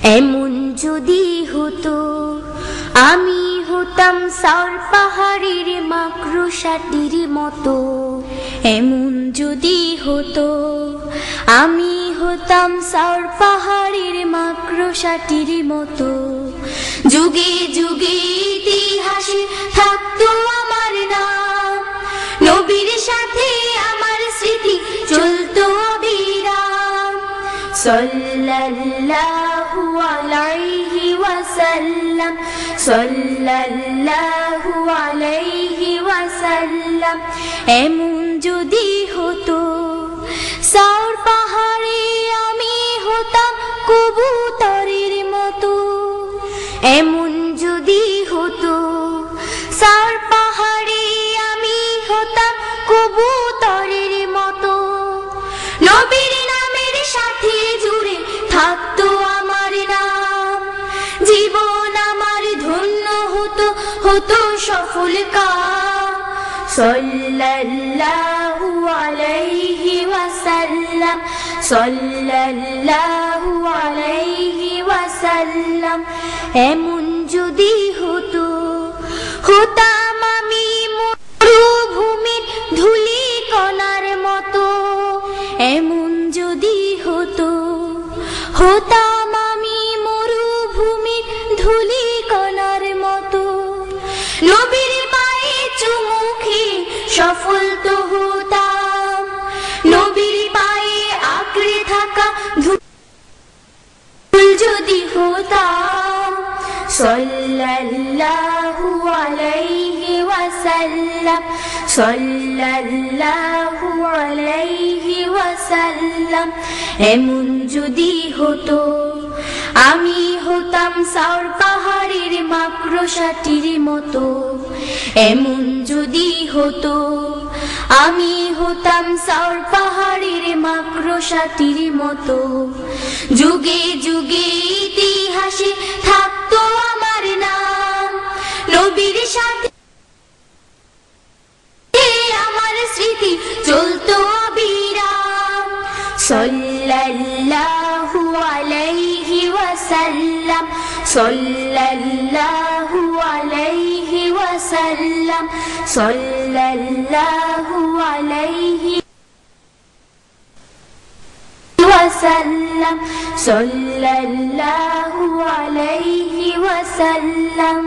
এমন যদি হতো আমি হতাম সাউর পাহাড়ের মাকড়সাটির মতো, এমন যদি হতো আমি হতাম সাউর পাহাড়ের মাকড়সাটির মতো, যুগে যুগে ইতিহাসে থাকতো আমার নাম, নবীর সাথে আমার স্মৃতি চলতো অবিরাম। সাল্লাল্লাহু আলাইহি ওয়াসাল্লাম, সাল্লাল্লাহু আলাইহি ওয়াসাল্লাম। এমন যদি হতো সাউর পাহাড়ে আমি হতাম কবুতরের মতো, এমন যদি হতো সাউর পাহাড়ে আমি হতাম কবুতরের মতো, নবীর নামের সাথে জুড়ে থাকতো আমার নাম, জীবন আমার ধন্য হতো, হতো সফল কাম। সাল্লাল্লাহু আলাইহি ওয়াসাল্লাম, সাল্লাল্লাহু আলাইহি ওয়াসাল্লাম। এমন যদি হতো হতাম আমি মরুভূমির ধুলি কণার মতো, এমন যদি হতো হতাম আমি মরুভূমির ধুলি কণার মতো, নবীর পায়ে চুমু খেয়ে সফল তো হতাম, নবীর পায়ে আঁকড়ে থাকা ধুল যদি হতাম। সাল্লাল্লাহু আলাইহি ওয়াসাল্লাম, সাল্লাল্লাহু আলাইহি ওয়াসাল্লাম। এমন যদি হতো আমি হতাম সাউর পাহাড়ের মাকড়সাটির মতো, এমন যদি হতো আমি হতাম সাউর পাহাড়ের মাকড়সাটির মতো, যুগে যুগে ইতিহাসে থাকতো আমার নাম, নবীর সাথে আমার স্মৃতি চলতো অবিরাম। সাল্লাল্লাহু আলাইহি ওয়াসাল্লাম, সাল্লাল্লাহু আলাইহি ওয়াসাল্লাম, সাল্লাল্লাহু আলাইহি ওয়াসাল্লাম, সাল্লাল্লাহু আলাইহি ওয়াসাল্লাম।